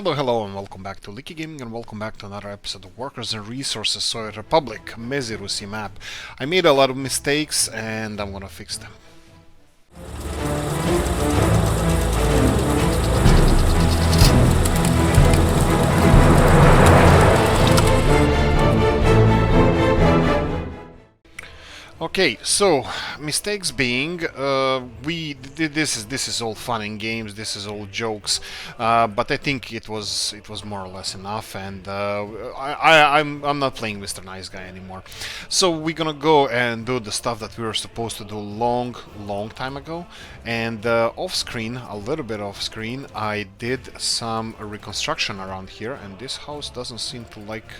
Hello, and welcome back to Oolykee Gaming, and welcome back to another episode of Workers and Resources Soviet Republic Mezirusy map. I made a lot of mistakes, and I'm gonna fix them. Okay, so mistakes being, this is all fun and games, this is all jokes, but I think it was more or less enough, and I'm not playing Mr. Nice Guy anymore. So we're gonna go and do the stuff that we were supposed to do long time ago, and off screen, a little bit off screen, I did some reconstruction around here, and this house doesn't seem to like.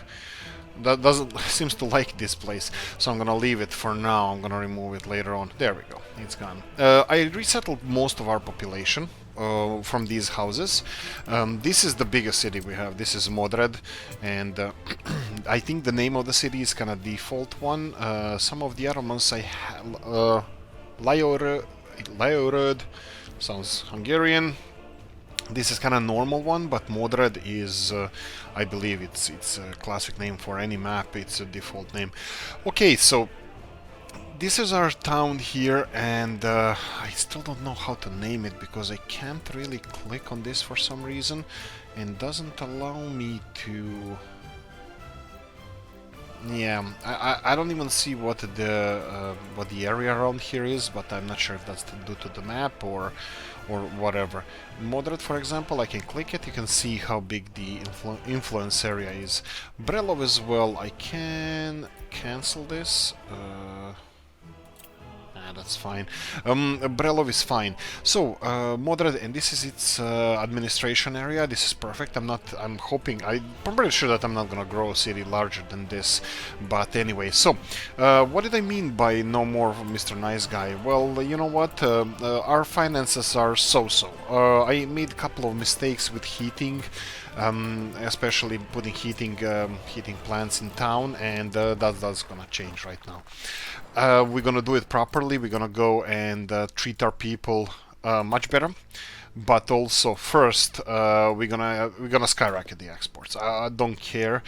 That seems to like this place, so I'm gonna leave it for now. I'm gonna remove it later on. There we go, it's gone. I resettled most of our population from these houses. This is the biggest city we have. This is Modred, and I think the name of the city is kind of default one. Some of the other ones I have. Lajorod sounds Hungarian. This is kind of normal one, but Modred is, I believe it's a classic name for any map. It's a default name. Okay, so this is our town here, and I still don't know how to name it because I can't really click on this for some reason, and doesn't allow me to. Yeah, I don't even see what the area around here is, but I'm not sure if that's due to the map or whatever. Moderate, for example, I can click it. You can see how big the influence area is. Brelov as well. I can cancel this. That's fine. Brelov is fine. So, Moderate, and this is its administration area. This is perfect. I'm hoping. I'm pretty sure that I'm not gonna grow a city larger than this. But anyway, so what did I mean by no more Mr. Nice Guy? Well, you know what? Our finances are so-so. I made a couple of mistakes with heating. Especially putting heating plants in town, and that's gonna change right now. We're gonna do it properly. We're gonna go and treat our people much better, but also first we're gonna skyrocket the exports. I don't care.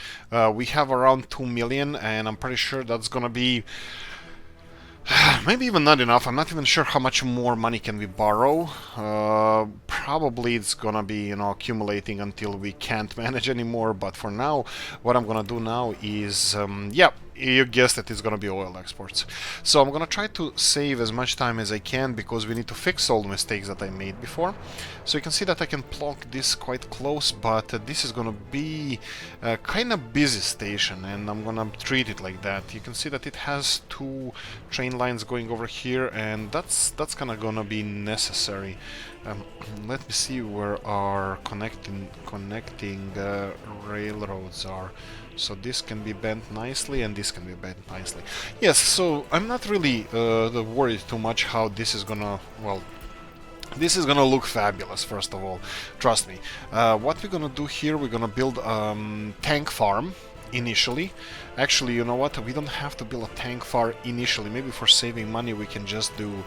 We have around 2 million, and I'm pretty sure that's gonna be. Maybe even not enough. I'm not even sure how much more money can we borrow. Probably it's gonna be, accumulating until we can't manage anymore. But for now, what I'm gonna do now is, yeah, you guessed it, it's gonna be oil exports. So I'm gonna try to save as much time as I can because we need to fix all the mistakes that I made before. So you can see that I can plonk this quite close, but this is gonna be a kind of busy station, and I'm gonna treat it like that. You can see that it has 2 train lines going over here, and that's kind of gonna be necessary. Let me see where our connecting railroads are. So this can be bent nicely, and this can be bent nicely. Yes, so I'm not really worried too much how this is gonna, well, this is gonna look fabulous, first of all. Trust me. What we're gonna do here, we're gonna build tank farm initially. Actually, you know what? We don't have to build a tank farm initially. Maybe for saving money we can just do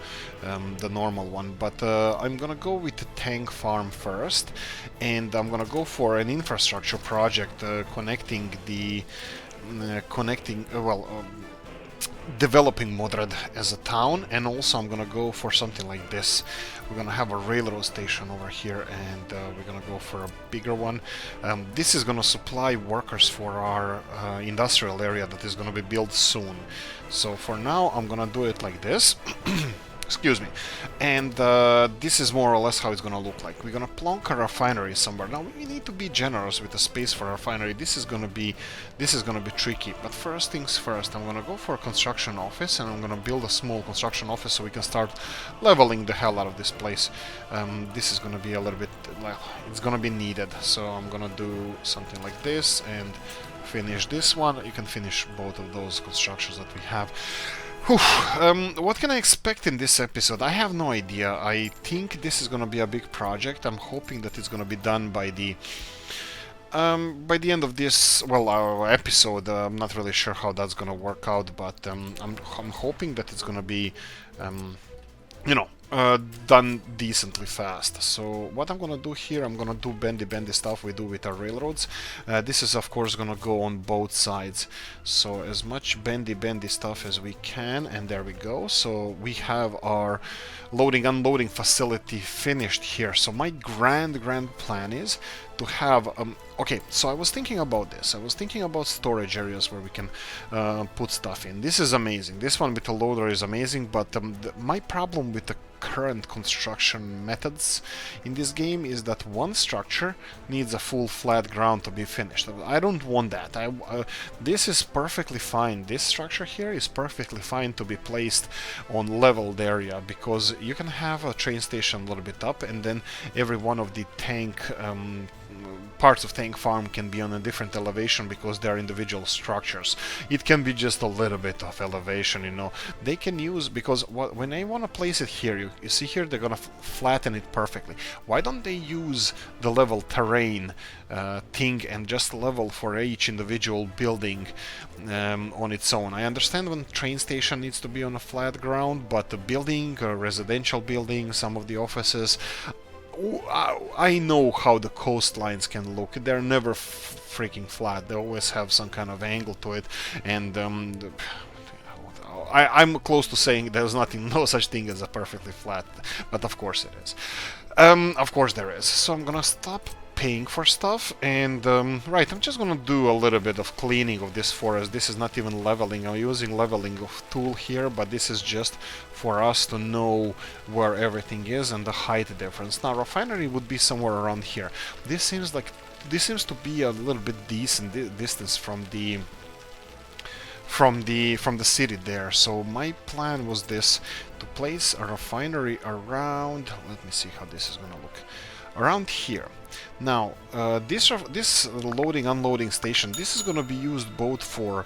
the normal one. But I'm gonna go with the tank farm first, and I'm gonna go for an infrastructure project connecting developing Modred as a town, and also I'm gonna go for something like this. We're gonna have a railroad station over here, and we're gonna go for a bigger one. This is gonna supply workers for our industrial area that is gonna be built soon. So for now I'm gonna do it like this. Excuse me. And this is more or less how it's gonna look like. We're gonna plonk a refinery somewhere. Now we need to be generous with the space for a refinery. This is gonna be tricky. But first things first, I'm gonna go for a construction office, and I'm gonna build a small construction office so we can start leveling the hell out of this place. This is gonna be a little bit, well, it's gonna be needed. So I'm gonna do something like this and finish this one. You can finish both of those constructions that we have. What can I expect in this episode? I have no idea. I think this is gonna be a big project. I'm hoping that it's gonna be done by the end of this, well, our episode. I'm not really sure how that's gonna work out, but I'm hoping that it's gonna be done decently fast. So what I'm gonna do here, I'm gonna do bendy stuff we do with our railroads. This is of course gonna go on both sides, so as much bendy stuff as we can, and there we go. So we have our loading unloading facility finished here. So my grand plan is to have okay, so I was thinking about this. I was thinking about storage areas where we can put stuff in. This is amazing. This one with the loader is amazing, but my problem with the current construction methods in this game is that one structure needs a full flat ground to be finished. I don't want that. This is perfectly fine. This structure here is perfectly fine to be placed on leveled area, because you can have a train station a little bit up, and then every one of the tank parts of tank farm can be on a different elevation because they're individual structures. It can be just a little bit of elevation, you know. They can use, because when I want to place it here, you see here they're gonna flatten it perfectly. Why don't they use the level terrain thing and just level for each individual building on its own? I understand when train station needs to be on a flat ground, but the building, a residential building, some of the offices, I know how the coastlines can look. They're never freaking flat. They always have some kind of angle to it, and I'm close to saying there's no such thing as a perfectly flat, but of course it is. Of course there is. So I'm gonna stop paying for stuff, and right, I'm just gonna do a little bit of cleaning of this forest. This is not even leveling. I'm using leveling of tool here, but this is just for us to know where everything is and the height difference. Now refinery would be somewhere around here. This seems to be a little bit decent distance from the city there. So my plan was this, to place a refinery around, let me see how this is gonna look, around here. Now this loading unloading station, this is gonna be used both for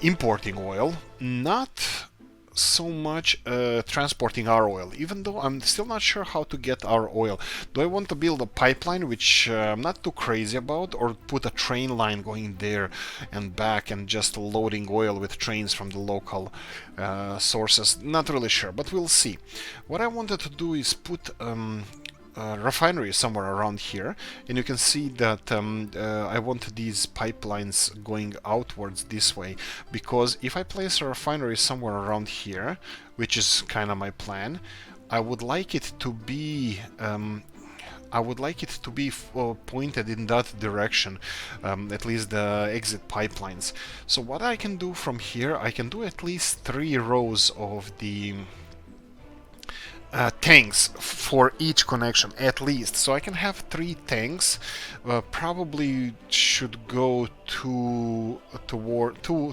importing oil, not so much transporting our oil, even though I'm still not sure how to get our oil. Do I want to build a pipeline, which I'm not too crazy about, or put a train line going there and back and just loading oil with trains from the local sources? Not really sure, but we'll see. What I wanted to do is put refinery somewhere around here, and you can see that I want these pipelines going outwards this way, because if I place a refinery somewhere around here, which is kind of my plan, I would like it to be pointed in that direction, at least the exit pipelines. So what I can do from here, I can do at least 3 rows of the tanks for each connection, at least. So I can have 3 tanks. Probably should go two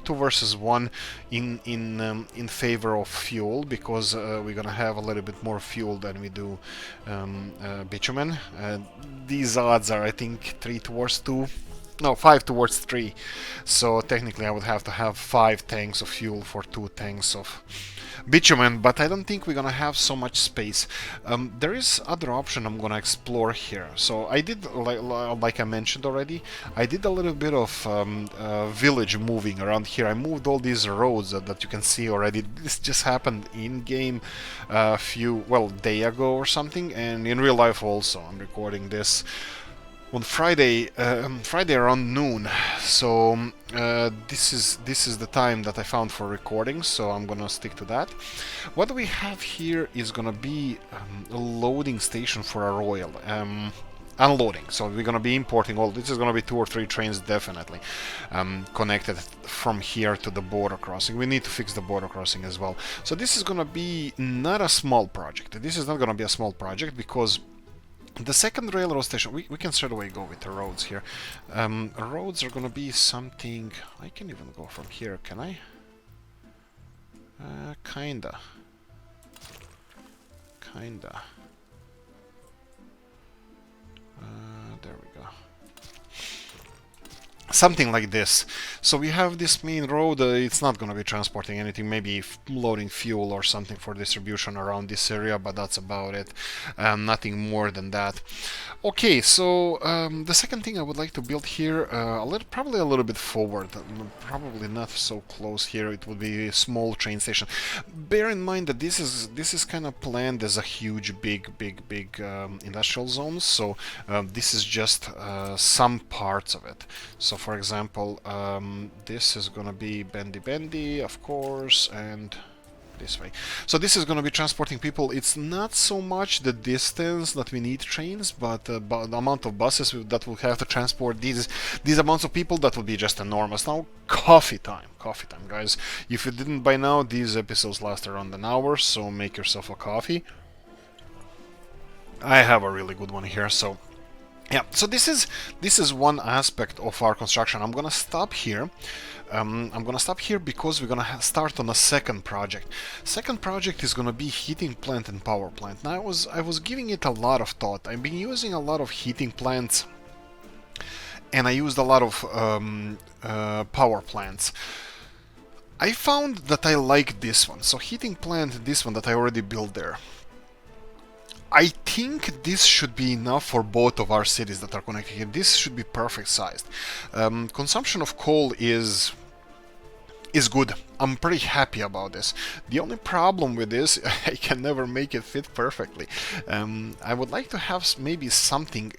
versus 1 in favor of fuel, because we're gonna have a little bit more fuel than we do bitumen. These odds are, I think, 3 towards 2. No, 5 towards 3. So technically I would have to have 5 tanks of fuel for 2 tanks of bitumen, but I don't think we're gonna have so much space. There is other option I'm gonna explore here. So I did, like I mentioned already, I did a little bit of village moving around here. I moved all these roads that you can see already. This just happened in game day ago or something, and in real life also. I'm recording this on Friday around noon, so this is the time that I found for recording, so I'm gonna stick to that. What we have here is gonna be a loading station for our oil, unloading. So we're gonna be importing all. This is gonna be 2 or 3 trains definitely connected from here to the border crossing. We need to fix the border crossing as well. So this is gonna be not a small project. This is not gonna be a small project, because the second railroad station, we can straight away go with the roads here. Roads are gonna be something, I can even go from here, can I? Kinda. There we go. something like this. So we have this main road, it's not going to be transporting anything, maybe loading fuel or something for distribution around this area, but that's about it. Nothing more than that. Okay, so the second thing I would like to build here, probably a little bit forward, probably not so close here, it would be a small train station. Bear in mind that this is kind of planned as a huge, big industrial zone, so this is just some parts of it. So for example, this is gonna be bendy, of course, and this way. So this is going to be transporting people. It's not so much the distance that we need trains, but the amount of buses that will have to transport these amounts of people, that will be just enormous. Now, coffee time, guys. If you didn't by now, these episodes last around an hour, so make yourself a coffee. I have a really good one here, so yeah. So this is one aspect of our construction. I'm gonna stop here. Because we're gonna start on a second project. Second project is gonna be heating plant and power plant. Now I was giving it a lot of thought. I've been using a lot of heating plants, and I used a lot of power plants. I found that I like this one. So heating plant, this one that I already built there. I think this should be enough for both of our cities that are connected here. This should be perfect sized. Consumption of coal is good. I'm pretty happy about this. The only problem with this, I can never make it fit perfectly. I would like to have maybe some kind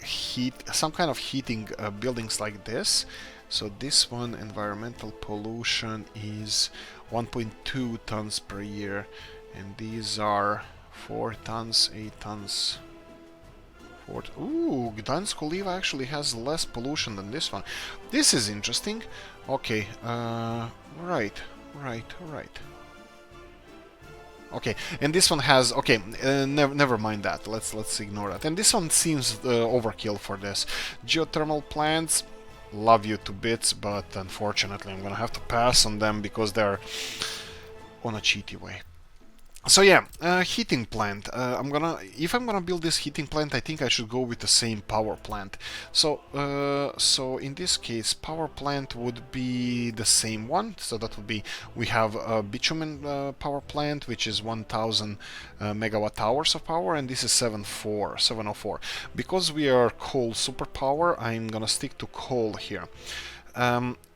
of heating buildings like this. So this one, environmental pollution is 1.2 tons per year, and these are 4 tons, 8 tons. Ooh, Gdansk Oliva actually has less pollution than this one. This is interesting. Okay, right. Okay, and this one has, okay, never mind that. Let's ignore that. And this one seems overkill for this. Geothermal plants, love you to bits, but unfortunately I'm gonna have to pass on them because they're on a cheaty way. So yeah, heating plant. If I'm gonna build this heating plant, I think I should go with the same power plant. So in this case, power plant would be the same one. So that would be, we have a bitumen power plant, which is 1,000 megawatt hours of power, and this is 704. Because we are coal superpower, I'm gonna stick to coal here.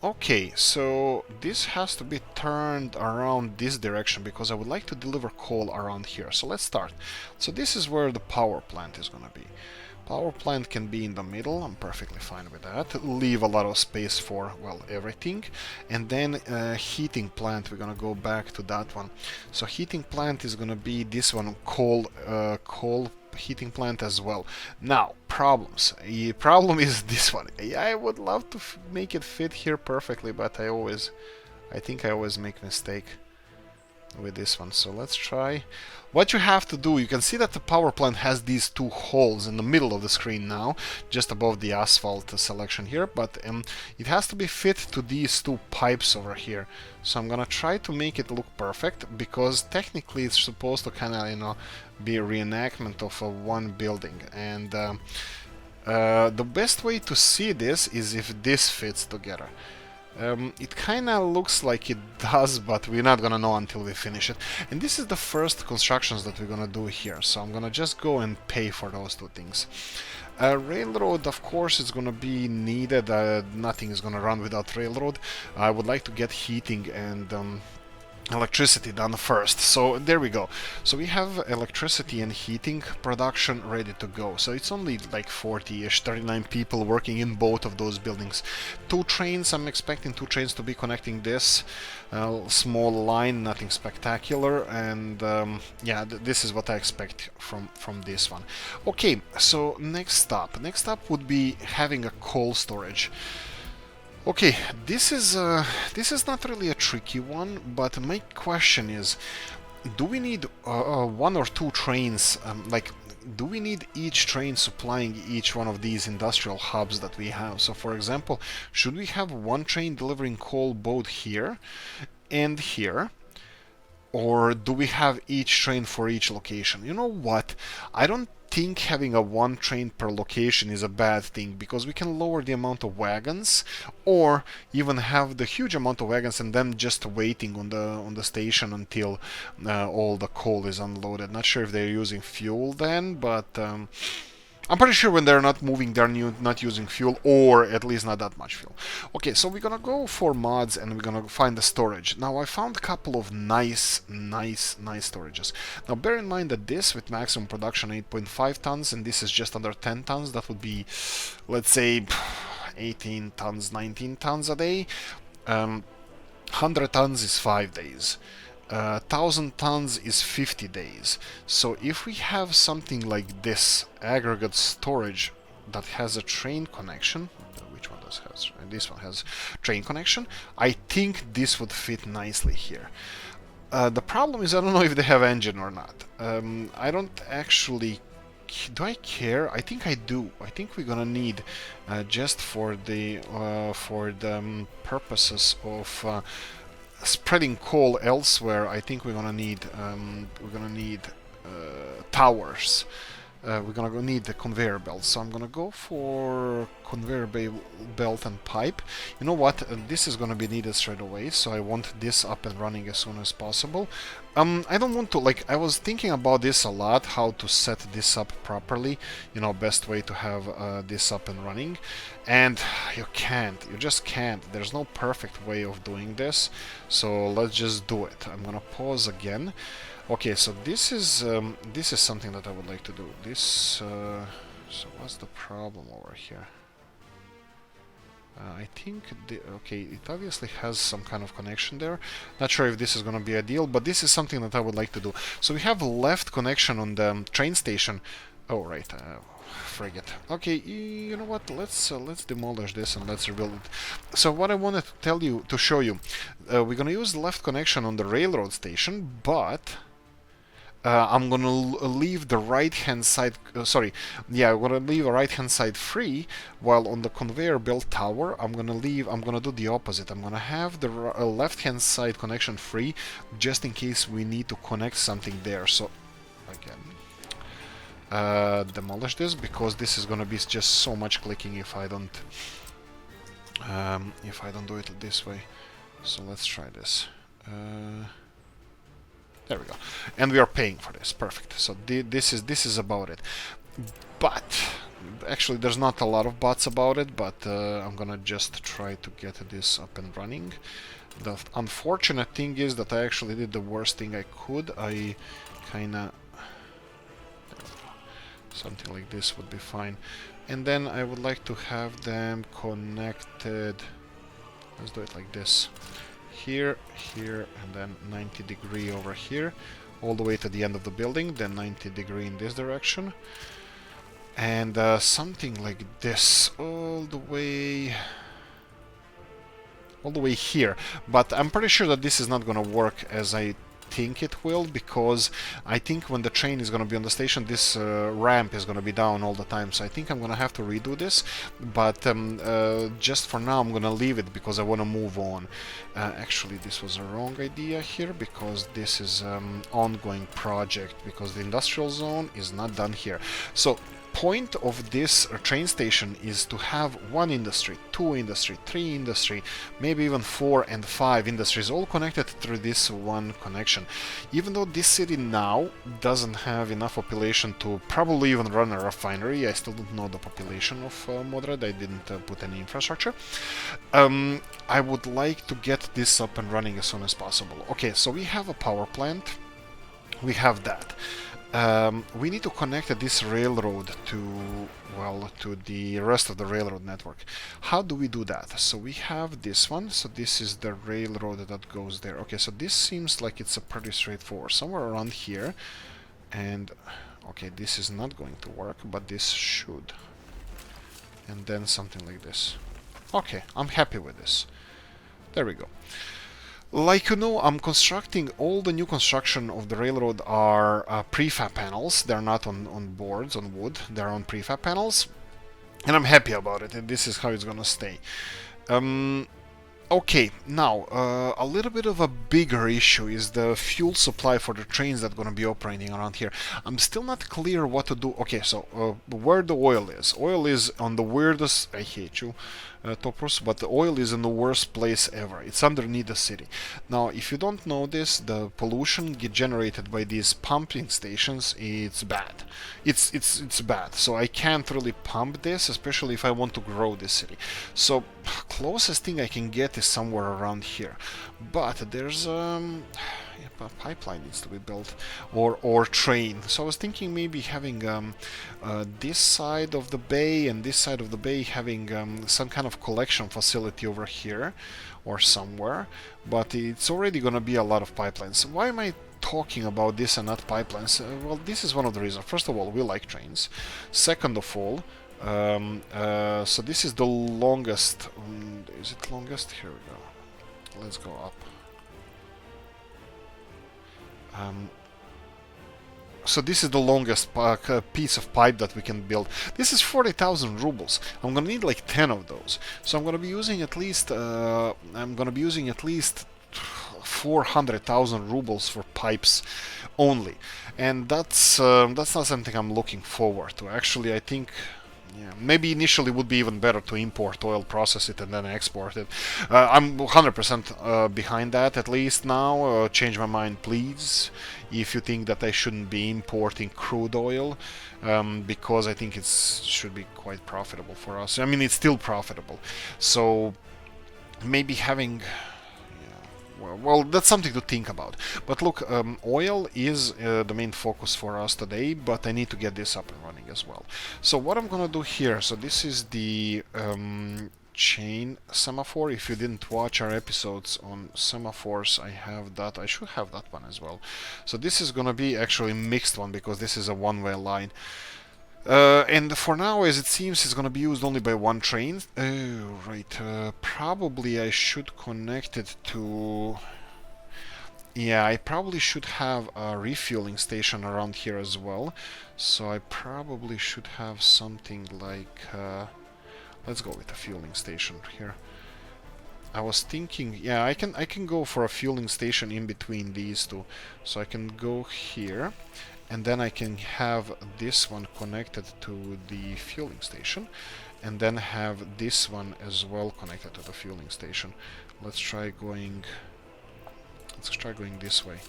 Okay, so this has to be turned around this direction because I would like to deliver coal around here. So let's start. So this is where the power plant is gonna be. Power plant can be in the middle, I'm perfectly fine with that. Leave a lot of space for, well, everything. And then heating plant, we're gonna go back to that one. So heating plant is gonna be this one, coal heating plant as well. Now, problems. The problem is this one. I would love to make it fit here perfectly, but I think I always make mistake with this one. So let's try. What you have to do, you can see that the power plant has these two holes in the middle of the screen now, just above the asphalt selection here, but it has to be fit to these two pipes over here. So I'm gonna try to make it look perfect, because technically it's supposed to kind of, you know, be a reenactment of one building. And the best way to see this is if this fits together. It kind of looks like it does, but we're not gonna know until we finish it. And this is the first constructions that we're gonna do here, so I'm gonna just go and pay for those two things. Railroad, of course, is gonna be needed. Nothing is gonna run without railroad. I would like to get heating and electricity done first. So there we go. So we have electricity and heating production ready to go. So it's only like 40-ish, 39 people working in both of those buildings. 2 trains, I'm expecting 2 trains to be connecting this small line, nothing spectacular. And yeah, this is what I expect from this one. Okay, so next stop would be having a coal storage. Okay, this is not really a tricky one, but my question is, do we need 1 or 2 trains? Do we need each train supplying each one of these industrial hubs that we have? So, for example, should we have 1 train delivering coal both here and here, Or do we have each train for each location? You know what? I don't think having a one train per location is a bad thing, because we can lower the amount of wagons, or even have the huge amount of wagons and then just waiting on the station until all the coal is unloaded. Not sure if they're using fuel then, but I'm pretty sure when they're not moving, they're not using fuel, or at least not that much fuel. Okay, so we're gonna go for mods and we're gonna find the storage. Now I found a couple of nice storages. Now bear in mind that this, with maximum production 8.5 tons, and this is just under 10 tons, that would be, let's say, 18 tons, 19 tons a day. 100 tons is 5 days. 1000 tons is 50 days. So if we have something like this aggregate storage that has a train connection, which one does has? This one has train connection. I think this would fit nicely here. The problem is I don't know if they have engine or not. I don't actually. Do I care? I think I do. I think we're gonna need just for the purposes of spreading coal elsewhere. I think we're gonna need towers. We're gonna need the conveyor belt. So I'm gonna go for conveyor belt and pipe. You know what? This is gonna be needed straight away, so I want this up and running as soon as possible. I don't want to, like, I was thinking about this a lot, how to set this up properly. You know, best way to have this up and running. And you just can't. There's no perfect way of doing this. So let's just do it. I'm gonna pause again. Okay, so this is something that I would like to do. This. So what's the problem over here? I think okay, it obviously has some kind of connection there. Not sure if this is going to be ideal, but this is something that I would like to do. So we have left connection on the train station. Oh right, frig it. Okay, you know what? Let's demolish this and let's rebuild it. So what I wanted to show you, we're going to use left connection on the railroad station, but I'm gonna leave the right-hand side. I'm gonna leave the right-hand side free, while on the conveyor belt tower, I'm gonna do the opposite. I'm gonna have the left-hand side connection free, just in case we need to connect something there. So, again, demolish this, because this is gonna be just so much clicking if I don't do it this way. So let's try this. There we go, and we are paying for this. Perfect. So this is about it. But actually, there's not a lot of buts about it. But I'm gonna just try to get this up and running. The unfortunate thing is that I actually did the worst thing I could. I kinda something like this would be fine, and then I would like to have them connected. Let's do it like this. Here, and then 90-degree over here, all the way to the end of the building, then 90-degree in this direction, and something like this all the way here. But I'm pretty sure that this is not gonna work as I think it will, because I think when the train is going to be on the station, this ramp is going to be down all the time. So I think I'm going to have to redo this, but just for now I'm going to leave it because I want to move on. Actually, this was a wrong idea here, because this is ongoing project, because the industrial zone is not done here. So point of this train station is to have one industry, two industry, three industry, maybe even 4 and 5 industries, all connected through this one connection. Even though this city now doesn't have enough population to probably even run a refinery, I still don't know the population of Modred, I didn't put any infrastructure. I would like to get this up and running as soon as possible. Okay, so we have a power plant, we have that. We need to connect this railroad to the rest of the railroad network. How do we do that? So we have this one, so this is the railroad that goes there. Okay, so this seems like it's a pretty straightforward, somewhere around here. And okay, this is not going to work, but this should. And then something like this. Okay, I'm happy with this. There we go. Like you know, I'm constructing, all the new construction of the railroad are prefab panels. They're not on boards, on wood. They're on prefab panels. And I'm happy about it. And this is how it's gonna stay. Okay, now a little bit of a bigger issue is the fuel supply for the trains that are going to be operating around here. I'm still not clear what to do. Okay, so where the oil is. Oil is on the weirdest. I hate you, Topros, but the oil is in the worst place ever. It's underneath the city. Now, if you don't know this, the pollution generated by these pumping stations, it's bad. It's bad. So I can't really pump this, especially if I want to grow this city. So closest thing I can get is somewhere around here, but there's a pipeline needs to be built, or train. So I was thinking maybe having this side of the bay and this side of the bay having some kind of collection facility over here or somewhere, but it's already gonna be a lot of pipelines. Why am I talking about this and not pipelines? Well, this is one of the reasons. First of all, we like trains. Second of all, so this is the longest. Is it longest? Here we go. Let's go up. So this is the longest piece of pipe that we can build. This is 40,000 rubles. I'm gonna need like 10 of those. So I'm gonna be using at least. I'm gonna be using at least 400,000 rubles for pipes only, and that's not something I'm looking forward to. Actually, I think. Yeah, maybe initially would be even better to import oil, process it, and then export it. I'm 100% behind that, at least now. Change my mind, please, if you think that I shouldn't be importing crude oil, because I think it should be quite profitable for us. I mean, it's still profitable. So maybe having... Well, that's something to think about. But look, oil is the main focus for us today, but I need to get this up and running as well. So what I'm gonna do here, so this is the chain semaphore. If you didn't watch our episodes on semaphores, I have that. I should have that one as well. So this is gonna be actually mixed one, because this is a one-way line. And for now, as it seems, it's gonna be used only by one train. Oh, right. Probably I should connect it to... Yeah, I probably should have a refueling station around here as well. So I probably should have something like... let's go with a fueling station here. I was thinking, yeah, I can go for a fueling station in between these two. So I can go here, and then I can have this one connected to the fueling station, and then have this one as well connected to the fueling station. Let's try going this way.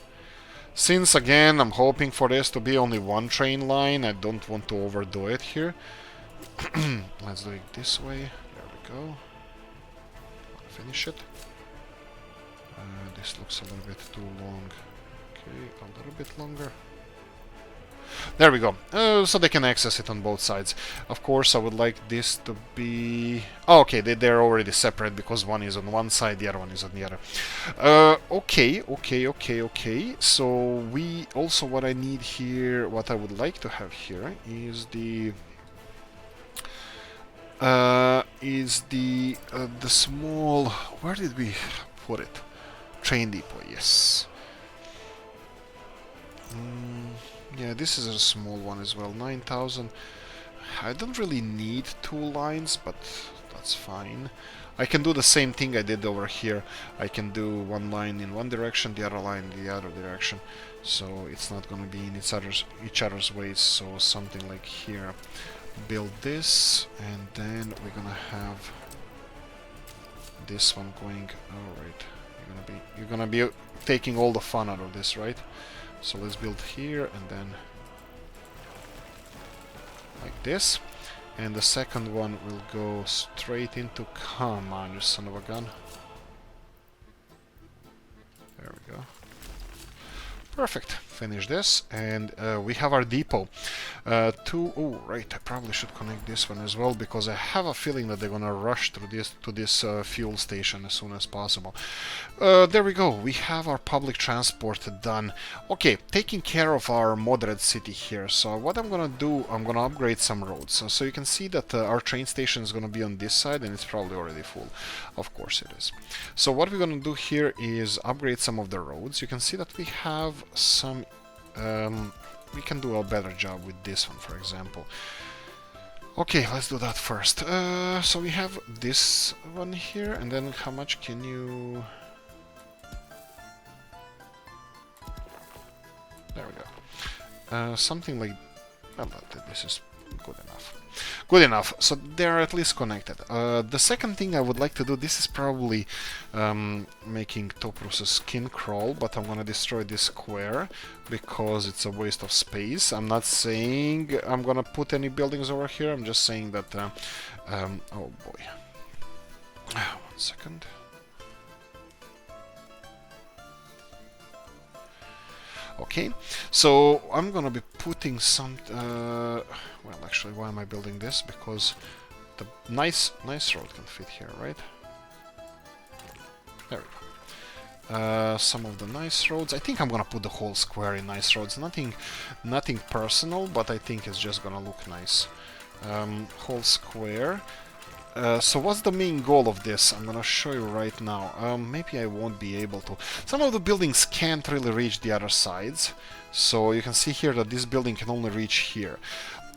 Since again I'm hoping for this to be only one train line, I don't want to overdo it here. Let's do it this way. There we go. Finish it. This looks a little bit too long. Okay, a little bit longer. There we go. So they can access it on both sides. Of course, I would like this to be... Oh, okay, they're already separate, because one is on one side, the other one is on the other. Okay. So we also, what I need here, what I would like to have here is the small... Where did we put it? Train depot, yes. Yeah, this is a small one as well, 9,000. I don't really need two lines, but that's fine. I can do the same thing I did over here. I can do one line in one direction, the other line in the other direction. So it's not going to be in each other's ways. So something like here. Build this, and then we're going to have this one going... Alright, you're gonna be taking all the fun out of this, right? So let's build here, and then like this, and the second one will go straight into... Come on, you son of a gun. There we go. Perfect. Finish this, and we have our depot. Oh, right, I probably should connect this one as well, because I have a feeling that they're gonna rush through this fuel station as soon as possible. There we go. We have our public transport done. Okay, taking care of our moderate city here. So what I'm gonna do, I'm gonna upgrade some roads. So you can see that our train station is gonna be on this side, and it's probably already full. Of course it is. So what we're gonna do here is upgrade some of the roads. You can see that we have some... we can do a better job with this one, for example. Okay, let's do that first. So we have this one here, and then how much can you... There we go. Something like... Well, this is good enough. Good enough. So they're at least connected. The second thing I would like to do, this is probably making Toprus's skin crawl, but I'm gonna destroy this square because it's a waste of space. I'm not saying I'm gonna put any buildings over here. I'm just saying that... oh boy. 1 second. Okay, so I'm gonna be putting some... well, actually, why am I building this? Because the nice road can fit here, right? There we go. Some of the nice roads. I think I'm gonna put the whole square in nice roads. Nothing personal, but I think it's just gonna look nice. Whole square. So what's the main goal of this? I'm gonna show you right now. Maybe I won't be able to. Some of the buildings can't really reach the other sides. So you can see here that this building can only reach here.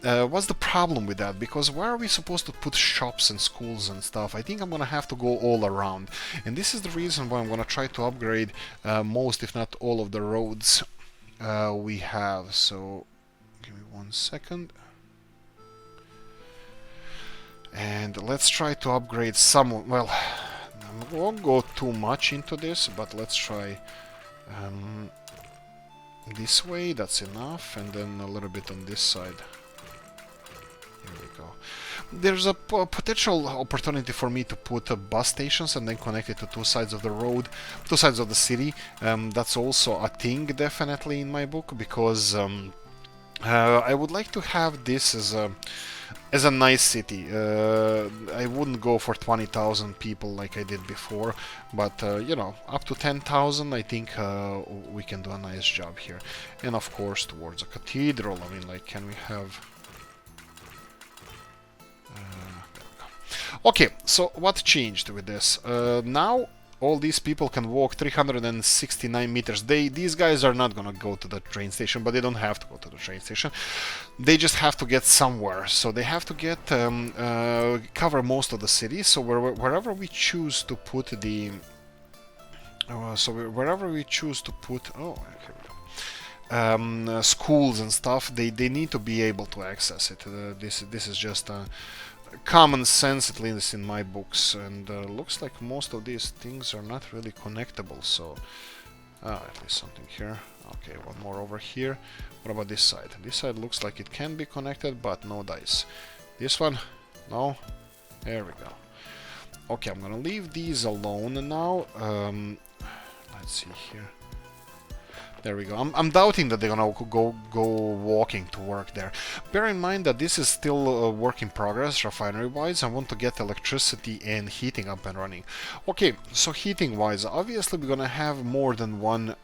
What's the problem with that? Because where are we supposed to put shops and schools and stuff? I think I'm gonna have to go all around. And this is the reason why I'm gonna try to upgrade most, if not all, of the roads we have. So give me 1 second. And let's try to upgrade some... Well, I won't go too much into this, but let's try this way. That's enough. And then a little bit on this side. Here we go. There's a potential opportunity for me to put bus stations and then connect it to two sides of the road, two sides of the city. That's also a thing, definitely, in my book, because I would like to have this as a nice city. I wouldn't go for 20,000 people like I did before, but you know, up to 10,000, I think we can do a nice job here. And of course, towards a cathedral. I mean, like, can we have... there we go. Okay, so what changed with this? Now all these people can walk 369 meters. These guys are not gonna go to the train station, but they don't have to go to the train station. They just have to get somewhere. So they have to get cover most of the city. So wherever we choose to put the wherever we choose to put schools and stuff, they need to be able to access it. This is just common sense, at least in my books, and looks like most of these things are not really connectable, so at least something here. Okay, one more over here. What about this side? This side looks like it can be connected, but no dice. This one? No? There we go. Okay, I'm gonna leave these alone now. Let's see here. There we go. I'm doubting that they're gonna go walking to work there. Bear in mind that this is still a work in progress, refinery-wise. I want to get electricity and heating up and running. Okay, so heating-wise, obviously we're gonna have more than one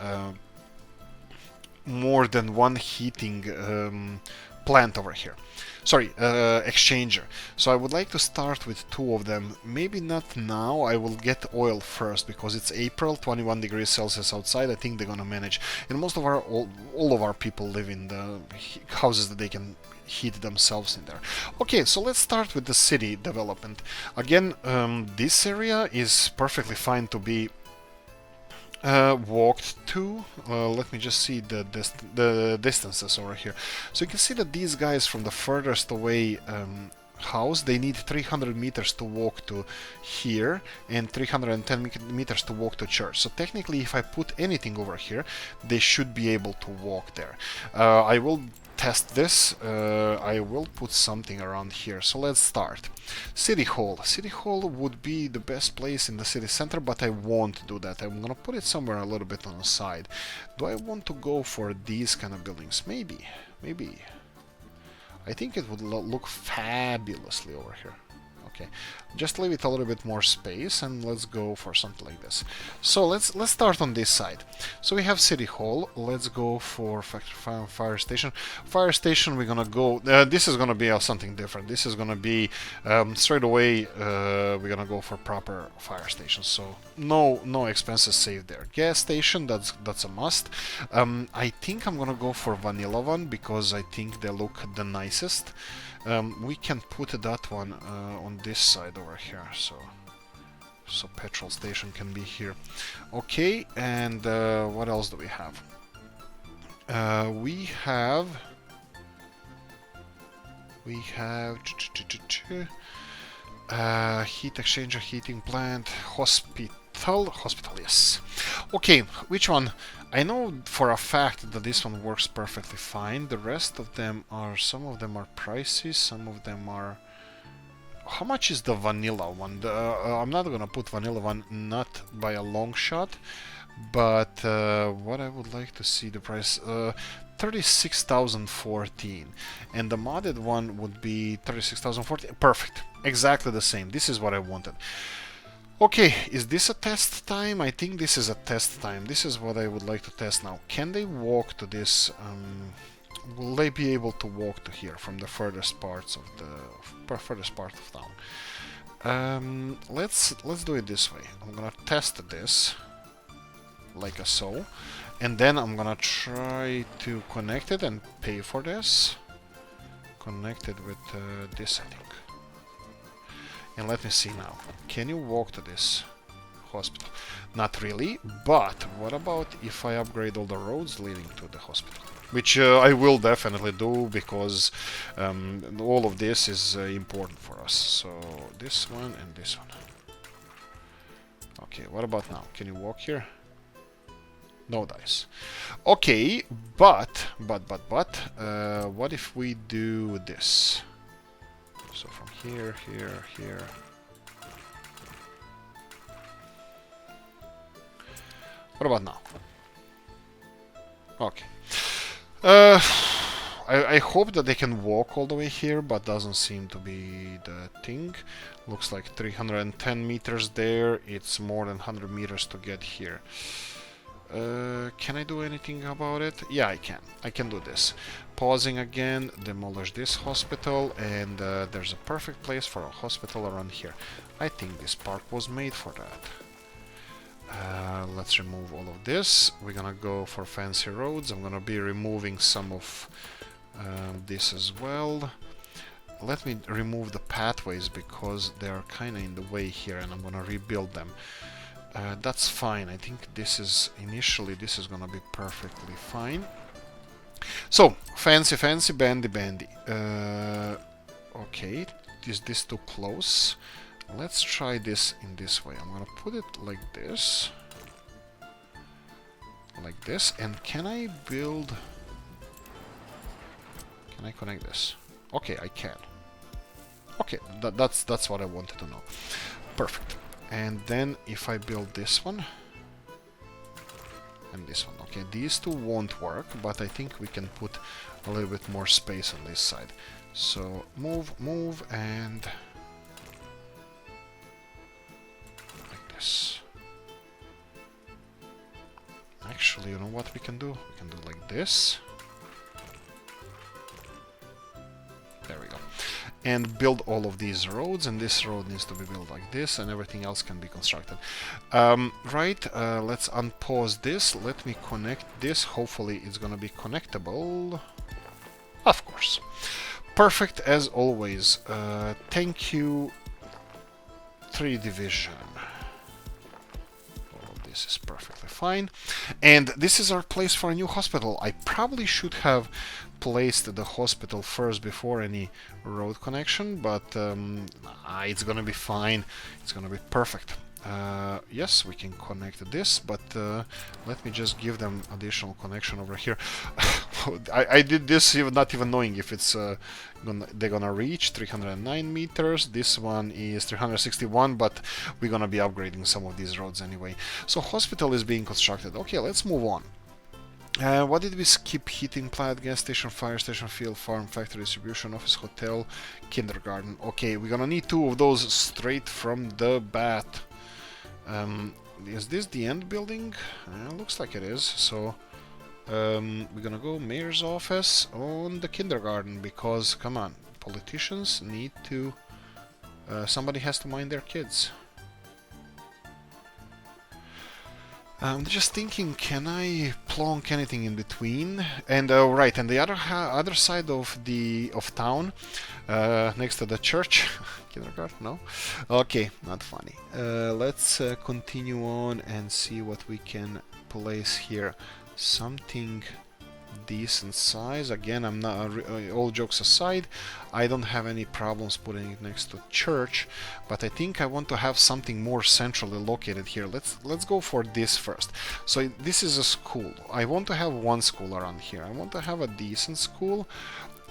heating plant over here. Sorry, exchanger. So I would like to start with 2 of them. Maybe not now. I will get oil first because it's April, 21 degrees Celsius outside. I think they're gonna manage. And most of all of our people live in the houses that they can heat themselves in there. Okay, so let's start with the city development. Again, this area is perfectly fine to be walked to. Let me just see the distances over here. So you can see that these guys from the furthest away house, they need 300 meters to walk to here and 310 meters to walk to church. So technically, if I put anything over here, they should be able to walk there. I will test this. I will put something around here. So let's start. City Hall. City Hall would be the best place in the city center, but I won't do that. I'm gonna put it somewhere a little bit on the side. Do I want to go for these kind of buildings? Maybe. I think it would look fabulously over here. Okay, just leave it a little bit more space and let's go for something like this. So let's start on this side. So we have City Hall. Let's go for fire station. Fire station, we're gonna go. This is gonna be something different. This is gonna be straight away. We're gonna go for proper fire station. So no expenses saved there. Gas station, that's a must. I think I'm gonna go for vanilla one because I think they look the nicest. We can put that one on this side over here, so petrol station can be here. Okay, and what else do we have? We have heat exchanger, heating plant, hospital, yes. Okay, which one? I know for a fact that this one works perfectly fine. The rest of them are, some of them are pricey, some of them are... How much is the vanilla one? I'm not gonna put vanilla one, not by a long shot, but what I would like to see the price, 36,014, and the modded one would be 36,014. Perfect, exactly the same. This is what I wanted. Okay, is this a test time? I think this is a test time. This is what I would like to test now. Can they walk to this? Will they be able to walk to here from the furthest parts of the furthest part of town? Let's do it this way. I'm gonna test this like a so, and then I'm gonna try to connect it and pay for this. Connect it with this, I think. And let me see now. Can you walk to this hospital? Not really, but what about if I upgrade all the roads leading to the hospital? Which I will definitely do, because all of this is important for us. So this one and this one. Okay, what about now? Can you walk here? No dice. Okay, but what if we do this? So from here, here. What about now? Okay. I hope that they can walk all the way here, but doesn't seem to be the thing. Looks like 310 meters there. It's more than 100 meters to get here. Can I do anything about it? Yeah, I can. I can do this. Pausing again, demolish this hospital, and there's a perfect place for a hospital around here. I think this park was made for that. Let's remove all of this. We're gonna go for fancy roads. I'm gonna be removing some of this as well. Let me remove the pathways because they are kinda in the way here, and I'm gonna rebuild them. That's fine. I think this is initially this is gonna be perfectly fine. So fancy, bandy. Okay, is this too close? Let's try this in this way. I'm gonna put it like this, and can I build? Can I connect this? Okay, I can. Okay, that's what I wanted to know. Perfect. And then if I build this one and this one, okay, these two won't work, but I think we can put a little bit more space on this side. So move, and like this. Actually, you know what we can do? We can do like this. There we go. And build all of these roads, and this road needs to be built like this, and everything else can be constructed. Right, let's unpause this. Let me connect this. Hopefully it's gonna be connectable. Of course. Perfect as always. Thank you, 3 Division. This is perfectly fine. And this is our place for a new hospital. I probably should have placed the hospital first before any road connection, but it's gonna be fine. It's gonna be perfect. Yes, we can connect this, but let me just give them additional connection over here. I did this not even knowing if it's they're gonna reach 309 meters. This one is 361, but we're gonna be upgrading some of these roads anyway. So hospital is being constructed. Okay, let's move on. What did we skip? Heating plant, gas station, fire station, field, farm, factory, distribution, office, hotel, kindergarten. Okay, we're gonna need 2 of those straight from the bat. Is this the end building? Looks like it is. So we're gonna go mayor's office on the kindergarten, because come on, politicians need to somebody has to mind their kids. I'm just thinking, can I plonk anything in between? And right, and the other side of town, next to the church, kindergarten. No, okay, not funny. Let's continue on and see what we can place here. Something decent size. Again, I'm not. All jokes aside, I don't have any problems putting it next to church, but I think I want to have something more centrally located here. Let's go for this first. So this is a school. I want to have one school around here. I want to have a decent school.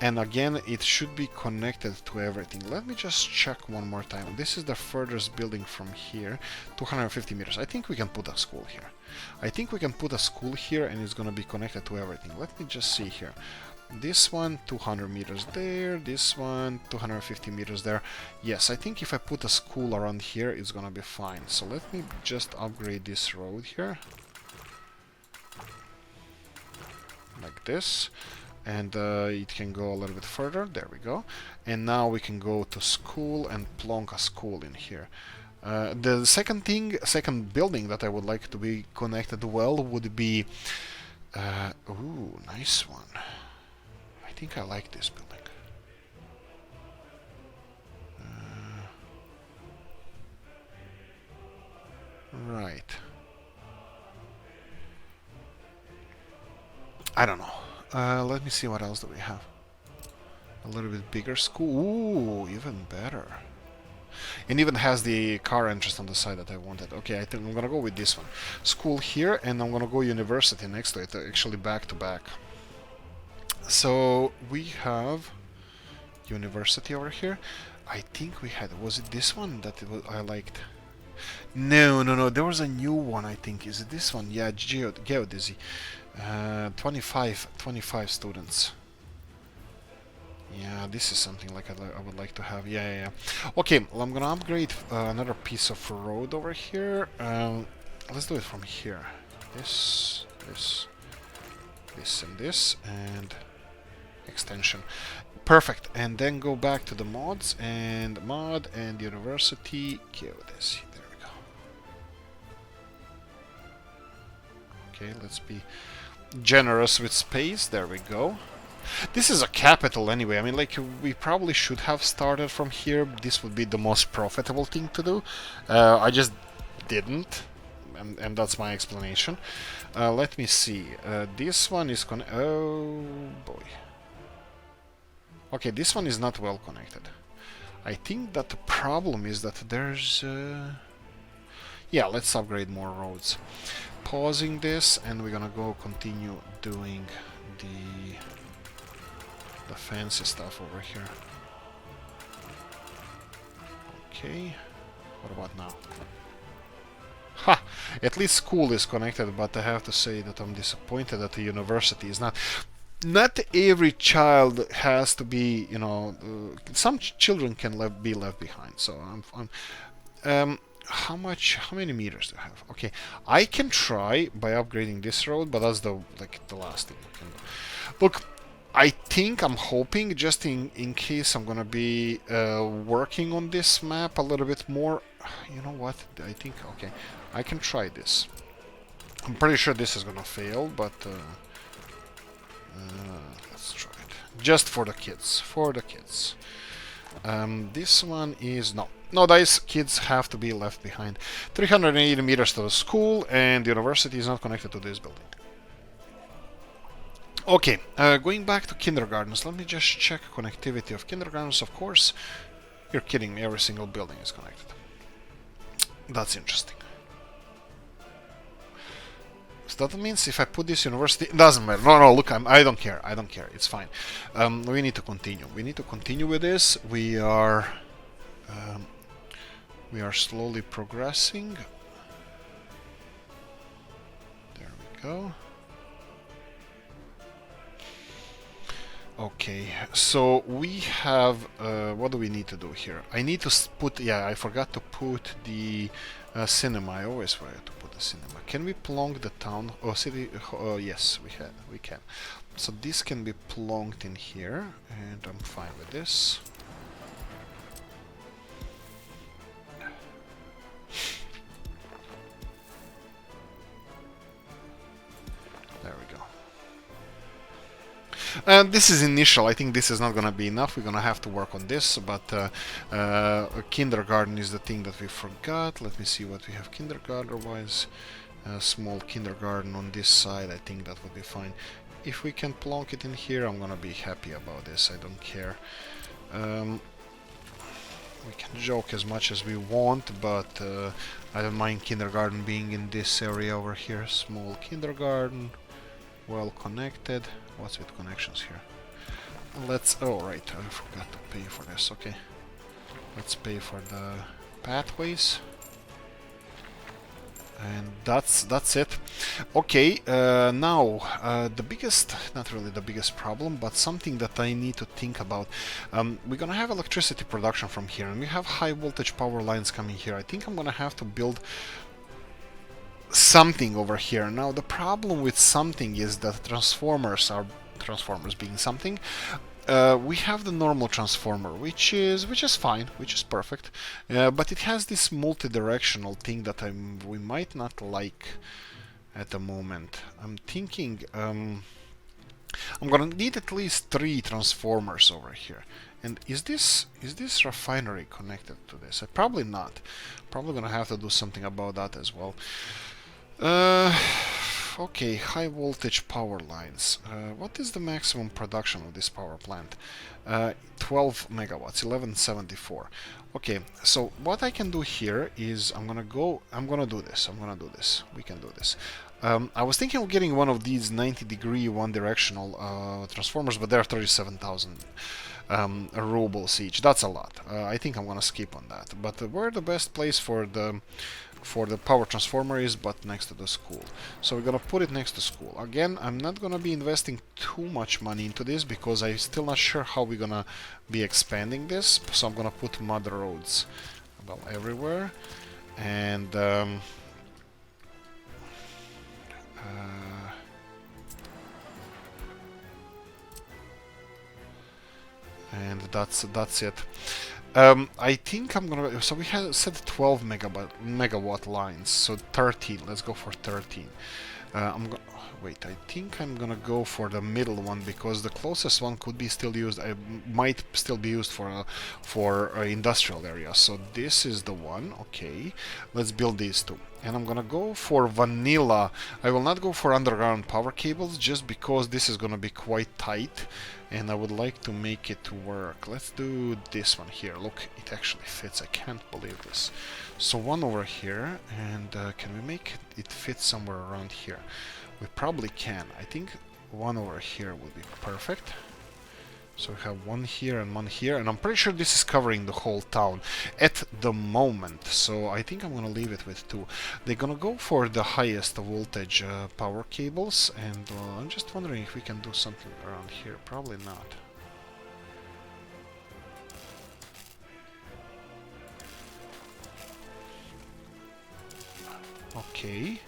And again, it should be connected to everything. Let me just check one more time. This is the furthest building from here, 250 meters. I think we can put a school here. I think we can put a school here and it's going to be connected to everything. Let me just see here. This one, 200 meters there. This one, 250 meters there. Yes, I think if I put a school around here, it's going to be fine. So let me just upgrade this road here. Like this. And it can go a little bit further. There we go. And now we can go to school and plonk a school in here. The second building that I would like to be connected well would be... ooh, nice one. I think I like this building. Right. I don't know. Let me see what else do we have. A little bit bigger school. Ooh, even better. It even has the car entrance on the side that I wanted. Okay, I think I'm gonna go with this one. School here, and I'm gonna go university next to it, actually back to back. So we have university over here. I think we had, was it this one that I liked? No, there was a new one, I think. Is it this one? Yeah, geodesy. 25 students. Yeah, this is something like I would like to have. Yeah. Okay, well, I'm gonna upgrade another piece of road over here. Let's do it from here. This, and this, and extension. Perfect. And then go back to the mods and mod and university geodesy. There we go. Okay, let's be generous with space. There we go. This is a capital anyway. I mean, like, we probably should have started from here. This would be the most profitable thing to do. I just didn't, and that's my explanation. Let me see. This one is oh boy. Okay, this one is not well connected. I think that the problem is that there's... yeah, let's upgrade more roads. Pausing this, and we're gonna go continue doing the fancy stuff over here. Okay, what about now? Ha! At least school is connected, but I have to say that I'm disappointed that the university is not. Not every child has to be, you know, some children can be left behind. So how many meters do I have? Okay, I can try by upgrading this road, but that's the last thing I can do. Look, I think I'm hoping, just in case I'm gonna be working on this map a little bit more. You know what? I think, okay, I can try this. I'm pretty sure this is gonna fail, but let's try it. Just for the kids. This one is... No, these kids have to be left behind. 380 meters to the school, and the university is not connected to this building. Okay, going back to kindergartens, let me just check connectivity of kindergartens. Of course, you're kidding me, every single building is connected. That's interesting. So that means if I put this university, it doesn't matter. No, look, I don't care. It's fine. We need to continue. We need to continue with this. We are slowly progressing. There we go. Okay, so we have, what do we need to do here? I need to put, yeah, I forgot to put the cinema. I always forget to put the cinema. Can we plonk the town, city? Yes, we can. So this can be plonked in here, and I'm fine with this. This is initial. I think this is not gonna be enough. We're gonna have to work on this, but kindergarten is the thing that we forgot. Let me see what we have kindergarten-wise. Small kindergarten on this side. I think that would be fine. If we can plonk it in here, I'm gonna be happy about this. I don't care. We can joke as much as we want, but I don't mind kindergarten being in this area over here. Small kindergarten, well connected. What's with connections here? Let's... oh right, I forgot to pay for this. Okay, let's pay for the pathways. And that's it. Okay, now the biggest, not really the biggest problem, but something that I need to think about. We're gonna have electricity production from here, and we have high voltage power lines coming here. I think I'm gonna have to build something over here. Now the problem with something is that transformers being something. We have the normal transformer, which is fine, which is perfect, but it has this multi-directional thing that we might not like at the moment. I'm thinking I'm gonna need at least 3 transformers over here. And is this refinery connected to this? Probably not. Probably gonna have to do something about that as well. Okay, high voltage power lines. What is the maximum production of this power plant? 12 megawatts, 1174. Okay, so what I can do here is I'm gonna do this. We can do this. I was thinking of getting one of these 90-degree one-directional transformers, but they're 37,000 rubles each. That's a lot. I think I'm gonna skip on that. But where the best place for the power transformer is but next to the school. So we're gonna put it next to school. Again, I'm not gonna be investing too much money into this because I'm still not sure how we're gonna be expanding this. So I'm gonna put mud roads about everywhere, and that's it. I think I'm gonna... so we had said 12 megawatt lines, so 13. Let's go for 13. Wait, I think I'm gonna go for the middle one because the closest one could be still used. I might still be used for industrial area. So this is the one. Okay, let's build these two. And I'm gonna go for vanilla. I will not go for underground power cables just because this is gonna be quite tight, and I would like to make it work. Let's do this one here. Look, it actually fits. I can't believe this. So one over here, and can we make it fit somewhere around here? We probably can. I think one over here would be perfect. So we have one here, and I'm pretty sure this is covering the whole town at the moment. So I think I'm gonna leave it with 2. They're gonna go for the highest voltage power cables, and I'm just wondering if we can do something around here. Probably not. Okay.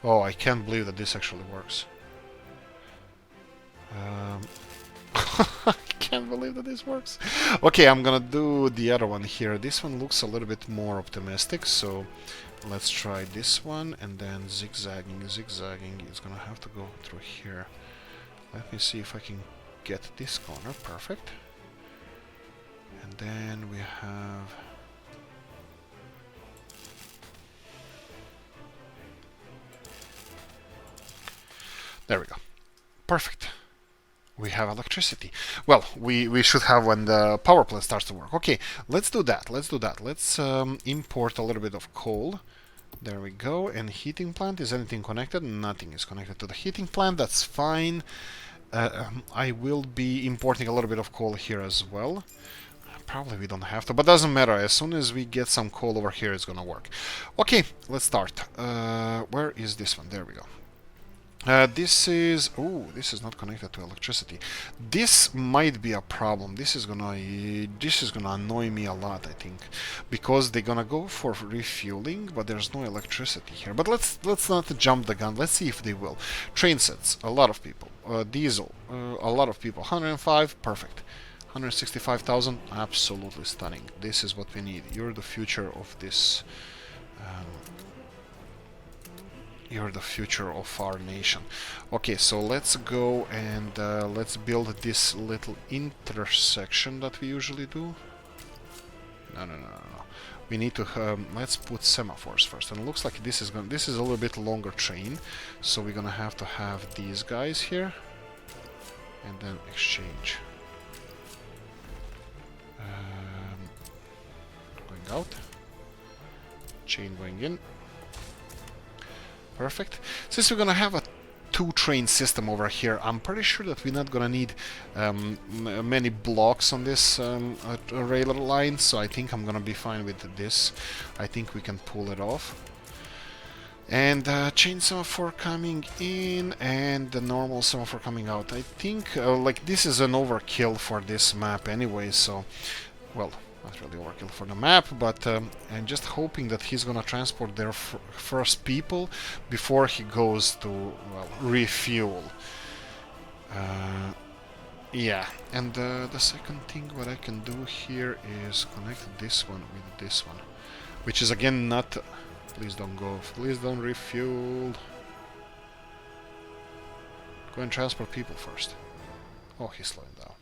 Oh, I can't believe that this actually works. I can't believe that this works. Okay, I'm gonna do the other one here. This one looks a little bit more optimistic, so let's try this one, and then zigzagging. It's gonna have to go through here. Let me see if I can get this corner. Perfect. And then we have... there we go. Perfect. We have electricity. Well, we should have when the power plant starts to work. Okay, let's do that. Let's import a little bit of coal. There we go. And heating plant. Is anything connected? Nothing is connected to the heating plant. That's fine. I will be importing a little bit of coal here as well. Probably we don't have to, but doesn't matter. As soon as we get some coal over here, it's gonna work. Okay, let's start. Where is this one? There we go. This is... oh, this is not connected to electricity. This might be a problem. This is gonna annoy me a lot, I think, because they're gonna go for refueling, but there's no electricity here. But let's not jump the gun. Let's see if they will. Train sets, a lot of people. Diesel, a lot of people. 105, perfect. 165,000, absolutely stunning. This is what we need. You're the future of this. You're the future of our nation. Okay, so let's go and let's build this little intersection that we usually do. No. We need to let's put semaphores first. And it looks like this is a little bit longer train, so we're gonna have to have these guys here, and then exchange. Going out. Chain going in. Perfect. Since we're gonna have a two-train system over here, I'm pretty sure that we're not gonna need many blocks on this rail line, so I think I'm gonna be fine with this. I think we can pull it off. And chain semaphore coming in, and the normal semaphore coming out. I think like this is an overkill for this map anyway, so well, not really overkill for the map, but I'm just hoping that he's gonna transport their first people before he goes to, well, refuel. Yeah, and the second thing what I can do here is connect this one with this one, which is again not... Please don't go, please don't refuel. Go and transport people first. Oh, he's slowing down.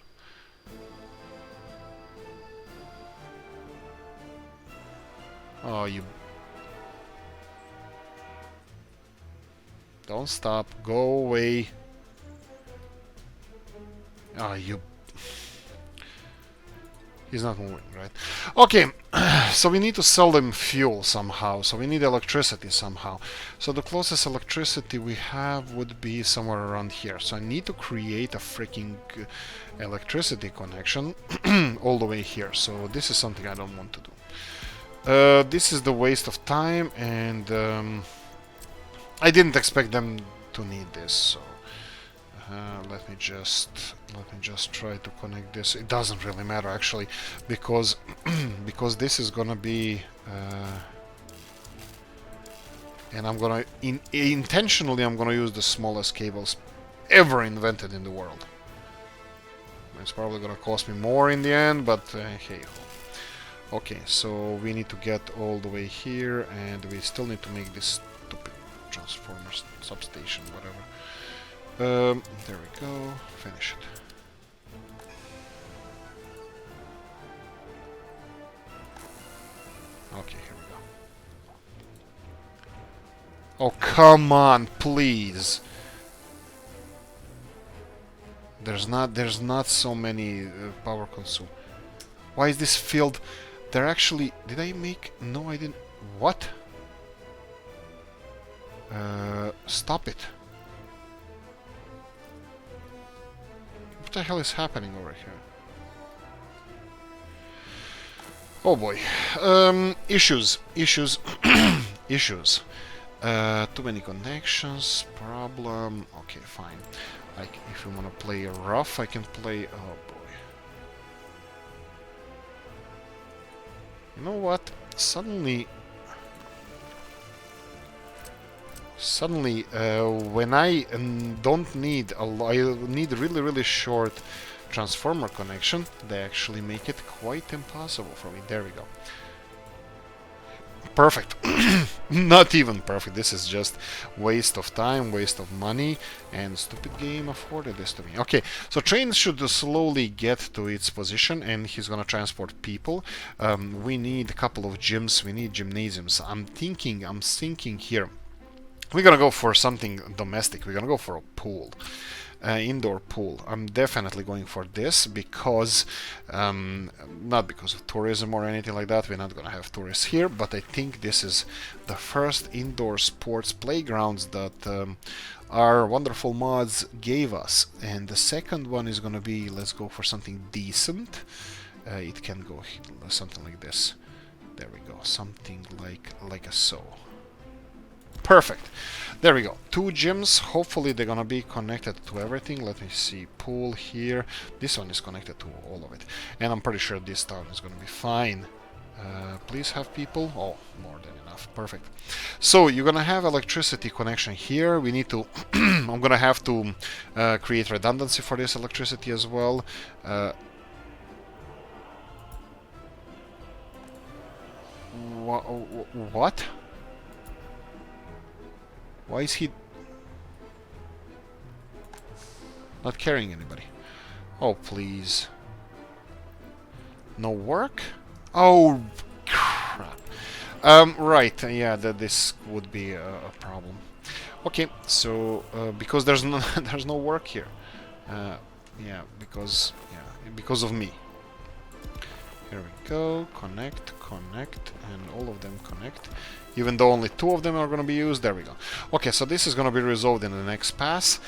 Oh, you... Don't stop. Go away. Oh, you... He's not moving, right? Okay, so we need to sell them fuel somehow. So we need electricity somehow. So the closest electricity we have would be somewhere around here. So I need to create a freaking electricity connection all the way here. So this is something I don't want to do. This is the waste of time, and I didn't expect them to need this. So let me just try to connect this. It doesn't really matter actually, because because this is gonna be and I'm gonna intentionally I'm gonna use the smallest cables ever invented in the world. It's probably gonna cost me more in the end, but hey ho. Okay, so we need to get all the way here, and we still need to make this stupid transformer substation, whatever. There we go. Finish it. Okay, here we go. Oh, come on, please. There's not so many power consume. Why is this filled? They're actually... Did I make... No, I didn't... What? Stop it. What the hell is happening over here? Oh boy. Issues. Issues. Issues. Too many connections. Problem. Okay, fine. If you want to play rough, I can play... Oh boy. You know what? Suddenly, when I don't need I need really short transformer connection, they actually make it quite impossible for me. There we go. Perfect. Not even perfect. This is just waste of time, waste of money, and stupid game afforded this to me. Okay, so train should slowly get to its position, and he's gonna transport people. We need a couple of gyms. We need gymnasiums. I'm thinking here. We're gonna go for something domestic. We're gonna go for a pool. Indoor pool. I'm definitely going for this because not because of tourism or anything like that. We're not gonna have tourists here, but I think this is the first indoor sports playgrounds that our wonderful mods gave us. And the second one is gonna be, let's go for something decent. It can go something like this. There we go. Something like a so. Perfect. There we go. 2 gyms. Hopefully they're gonna be connected to everything. Let me see. Pool here. This one is connected to all of it. And I'm pretty sure this town is gonna be fine. Please have people. Oh, more than enough. Perfect. So you're gonna have electricity connection here. We need to... I'm gonna have to create redundancy for this electricity as well. What? Why is he not carrying anybody? Oh, please. No work? Oh, crap. Right, yeah, this would be a problem. Okay, so because there's no there's no work here. Yeah, because of me. Here we go. Connect, connect, and all of them connect. Even though only 2 of them are going to be used. There we go. Okay, so this is going to be resolved in the next pass.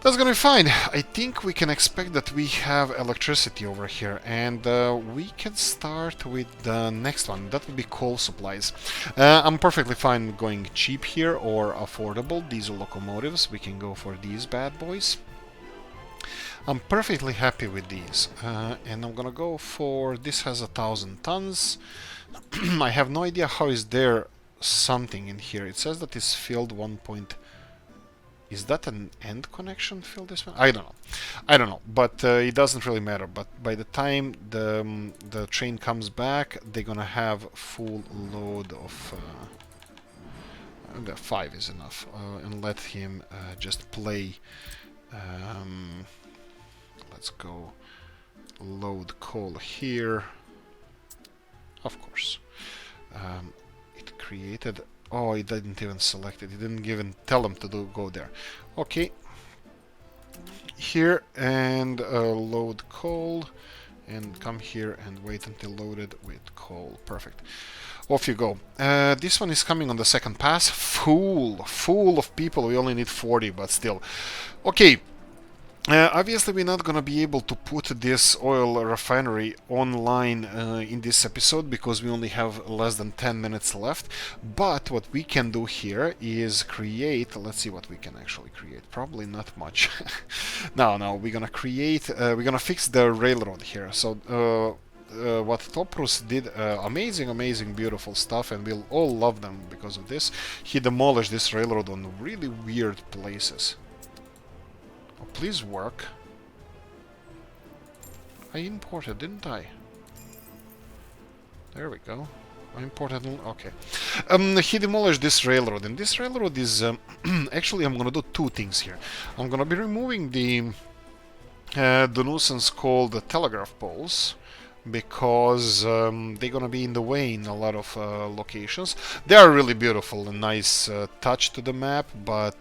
That's gonna be fine. I think we can expect that we have electricity over here, and we can start with the next one. That would be coal supplies. I'm perfectly fine going cheap here or affordable. Diesel locomotives. We can go for these bad boys. I'm perfectly happy with these, and I'm gonna go for this. Has 1,000 tons. I have no idea how is there something in here. It says that it's filled 1. Is that an end connection fill this one? I don't know. I don't know, but it doesn't really matter. But by the time the train comes back, they're gonna have full load of... the 5 is enough. And let him just play... let's go load coal here. Of course. It created... Oh, it didn't even select it. It didn't even tell them to go there. Okay. Here and load coal. And come here and wait until loaded with coal. Perfect. Off you go. This one is coming on the second pass. Full of people. We only need 40, but still. Okay. Obviously, we're not gonna be able to put this oil refinery online in this episode because we only have less than 10 minutes left. But what we can do here is create. Let's see what we can actually create. Probably not much. No, we're gonna create. We're gonna fix the railroad here. So. What Toprus did, amazing, beautiful stuff, and we'll all love them because of this. He demolished this railroad on really weird places. Oh, please work. I imported, didn't I? There we go. I imported... Okay. He demolished this railroad, and this railroad is... actually, I'm gonna do 2 things here. I'm gonna be removing the nuisance called the telegraph poles, because they're gonna be in the way in a lot of locations. They are really beautiful and nice touch to the map, but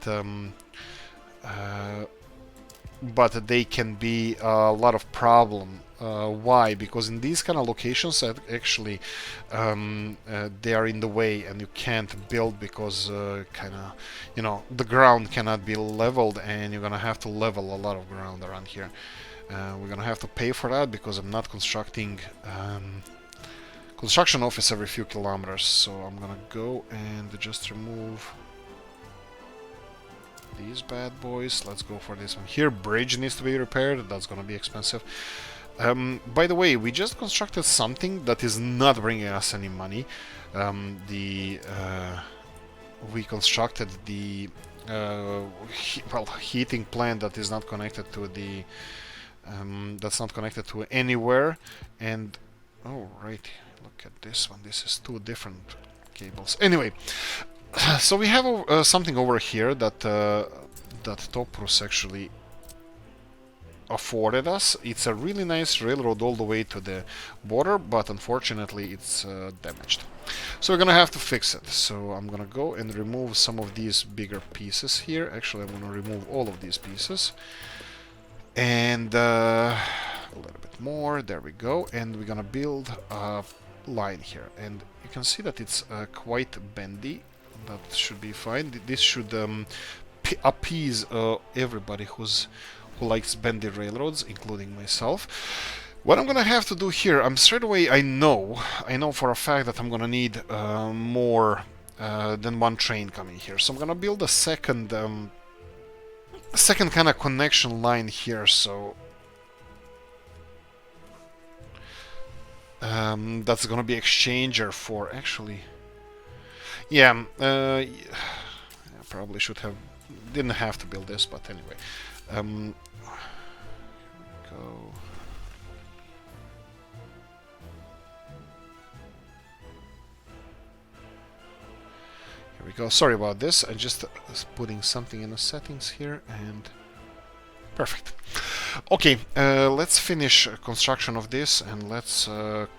they can be a lot of problem. Why? Because in these kind of locations, actually, they are in the way, and you can't build because the ground cannot be leveled, and you're gonna have to level a lot of ground around here. We're gonna have to pay for that because I'm not constructing construction office every few kilometers. So I'm gonna go and just remove these bad boys. Let's go for this one here. Bridge needs to be repaired. That's gonna be expensive. By the way, we just constructed something that is not bringing us any money. We constructed the heating plant that is not connected to the that's not connected to anywhere. And oh right, look at this one. This is 2 different cables. Anyway. So we have something over here that Toprus actually afforded us. It's a really nice railroad all the way to the border, but unfortunately it's damaged. So we're gonna have to fix it. So I'm gonna go and remove some of these bigger pieces here. Actually, I'm gonna remove all of these pieces. And a little bit more. There we go. And we're gonna build a line here. And you can see that it's quite bendy. That should be fine. This should appease everybody who likes bendy railroads, including myself. What I'm gonna have to do here, straight away I know for a fact that I'm gonna need more than 1 train coming here. So I'm gonna build a second kind of connection line here. So that's gonna be exchanger for actually. Yeah, probably didn't have to build this, but anyway. Go. Here There we go. Sorry about this. I just putting something in the settings here and perfect. Okay, let's finish construction of this and let's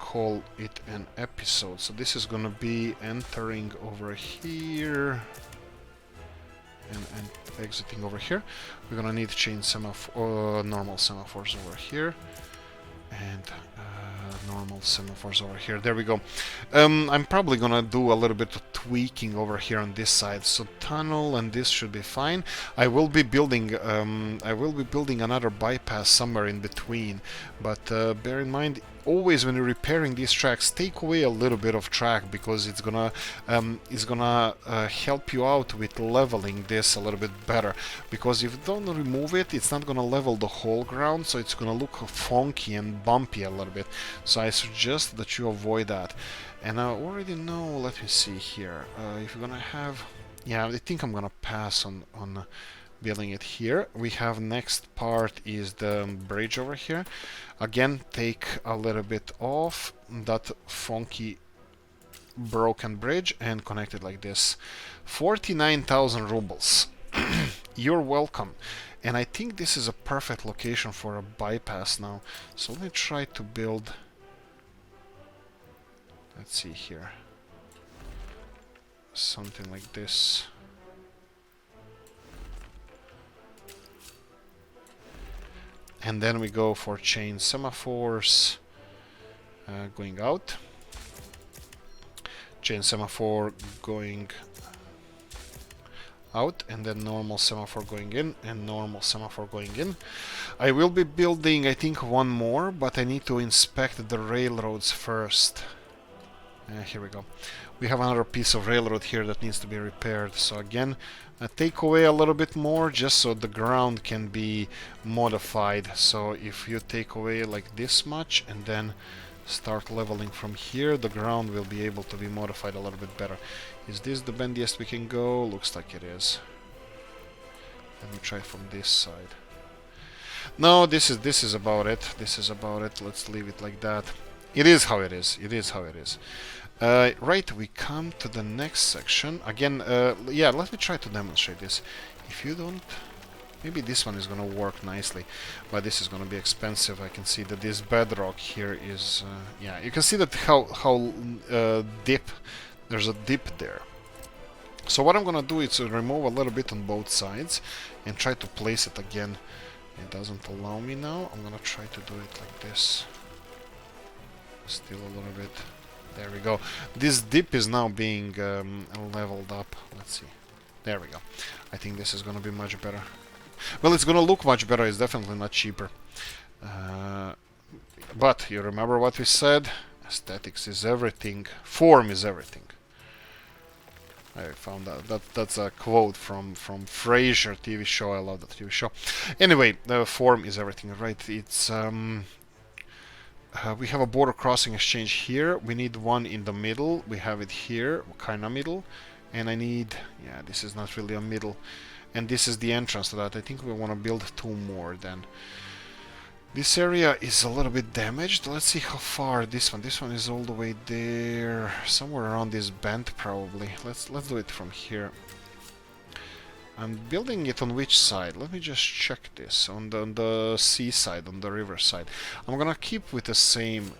call it an episode. So this is gonna be entering over here and exiting over here. We're gonna need chain semaphore, normal semaphores over here, and normal semaphores over here. There we go. I'm probably gonna do a little bit of tweaking over here on this side. So tunnel and this should be fine. I will be building another bypass somewhere in between. But bear in mind, always when you're repairing these tracks, take away a little bit of track because it's gonna help you out with leveling this a little bit better. Because if you don't remove it, it's not gonna level the whole ground, so it's gonna look funky and bumpy a little bit. So I suggest that you avoid that. And I already know. Let me see here. If you're gonna have, yeah, I think I'm gonna pass on building it here. We have next part is the bridge over here. Again, take a little bit off that funky broken bridge and connect it like this. 49,000 rubles. You're welcome. And I think this is a perfect location for a bypass now. So let me try to build. Let's see here. Something like this. And then we go for chain semaphores going out. Chain semaphore going out, and then normal semaphore going in, and normal semaphore going in. I will be building, I think, one more, but I need to inspect the railroads first. Here we go. We have another piece of railroad here that needs to be repaired. So again, take away a little bit more just so the ground can be modified. So if you take away like this much and then start leveling from here, the ground will be able to be modified a little bit better. Is this the bendiest we can go? Looks like it is. Let me try from this side. No, this is about it. This is about it. Let's leave it like that. It is how it is. It is how it is. Right, we come to the next section. Again, yeah, let me try to demonstrate this. If you don't... Maybe this one is going to work nicely, but this is going to be expensive. I can see that this bedrock here is... yeah, you can see that how deep... There's a dip there. So what I'm going to do is remove a little bit on both sides and try to place it again. It doesn't allow me now. I'm going to try to do it like this. Still a little bit. There we go. This dip is now being leveled up. Let's see. There we go. I think this is going to be much better. Well, it's going to look much better. It's definitely not cheaper. But you remember what we said? Aesthetics is everything. Form is everything. I found that's a quote from Frasier TV show. I love that TV show. Anyway, the form is everything, right? It's we have a border crossing exchange here. We need one in the middle. We have it here, kind of middle. And I need, yeah, this is not really a middle. And this is the entrance to that. I think we want to build two more then. This area is a little bit damaged. Let's see how far this one is all the way there, somewhere around this bend probably. Let's do it from here. I'm building it on which side? Let me just check this. On the sea side, on the river side. I'm gonna keep with the same.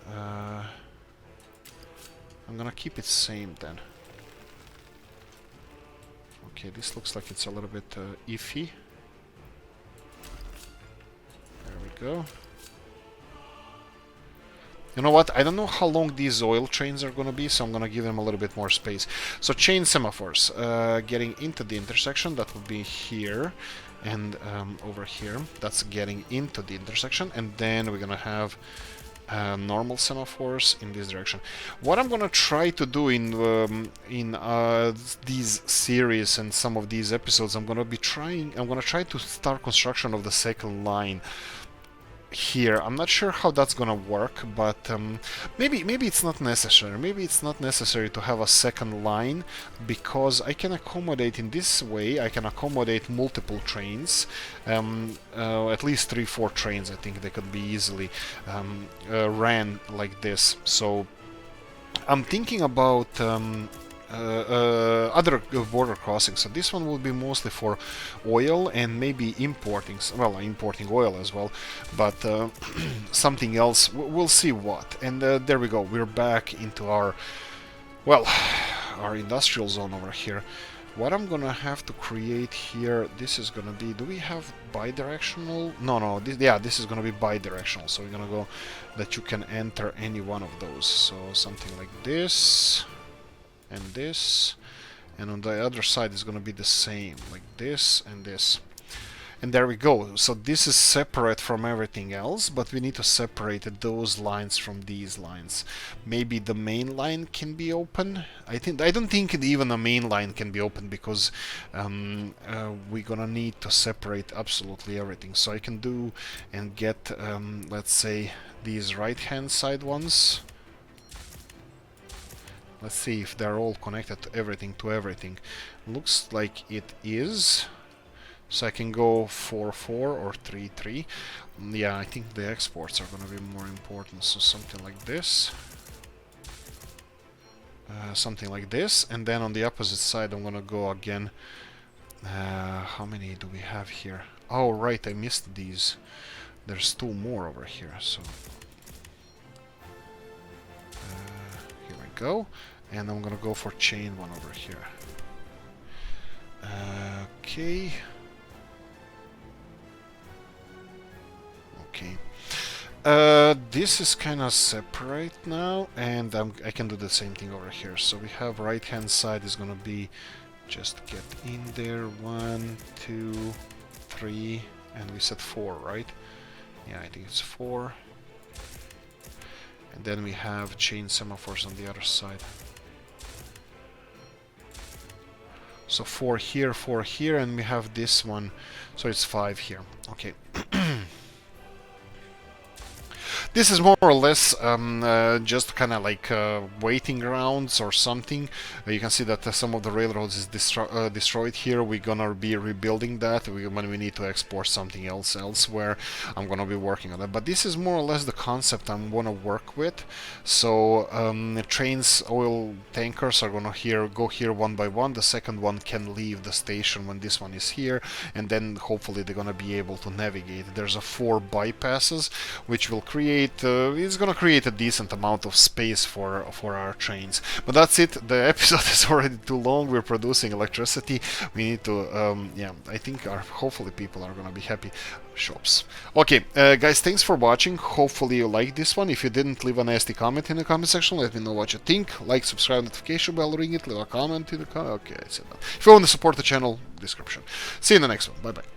I'm gonna keep it same then. Okay, this looks like it's a little bit iffy. There we go. You know what? I don't know how long these oil trains are going to be, so I'm going to give them a little bit more space. So chain semaphores. Getting into the intersection, that would be here and over here. That's getting into the intersection. And then we're going to have normal semaphores in this direction. What I'm going to try to do in these series and some of these episodes, I'm going to try to start construction of the second line here. I'm not sure how that's gonna work, but maybe it's not necessary. Maybe it's not necessary to have a second line, because I can accommodate in this way. I can accommodate multiple trains, at least 3-4 trains. I think they could be easily ran like this. So I'm thinking about other border crossings. So this one will be mostly for oil and maybe importing, well, importing oil as well, but something else. We'll see what. And there we go. We're back into our, well, our industrial zone over here. What I'm gonna have to create here, this is gonna be, do we have bi-directional? No, this is gonna be bi-directional, so we're gonna go that you can enter any one of those. So something like this, and this, and on the other side is gonna be the same, like this and this. And there we go. So this is separate from everything else, but we need to separate those lines from these lines. Maybe the main line can be open. I don't think even the main line can be open, because we're gonna need to separate absolutely everything. So I can do and get, let's say, these right-hand side ones. Let's see if they're all connected to everything. Looks like it is. So I can go 4-4 or 3-3. Yeah, I think the exports are going to be more important. So something like this. Something like this. And then on the opposite side I'm going to go again. How many do we have here? Oh, right, I missed these. There's 2 more over here. So here we go. And I'm going to go for chain 1 over here. Okay. Okay. This is kind of separate now, and I can do the same thing over here. So we have right hand side is gonna be just get in there, 1, 2, 3, and we said 4, right? Yeah, I think it's 4. And then we have chain semaphores on the other side. So 4 here, and we have this one, so it's 5 here. Okay. This is more or less just kind of like waiting grounds or something. You can see that some of the railroads is destroyed here. We're gonna be rebuilding that when we need to export something else elsewhere. I'm gonna be working on that. But this is more or less the concept I'm gonna work with. So trains, oil tankers are gonna go here one by one. The second one can leave the station when this one is here, and then hopefully they're gonna be able to navigate. There's 4 bypasses, which will create. It's gonna create a decent amount of space for our trains. But that's it. The episode is already too long. We're producing electricity. We need to, yeah, I think hopefully people are gonna be happy. Shops. Okay, guys, thanks for watching. Hopefully you liked this one. If you didn't, leave a nasty comment in the comment section. Let me know what you think. Like, subscribe, notification bell, ring it, leave a comment in the comment. Okay, I said that. If you want to support the channel, description. See you in the next one. Bye bye.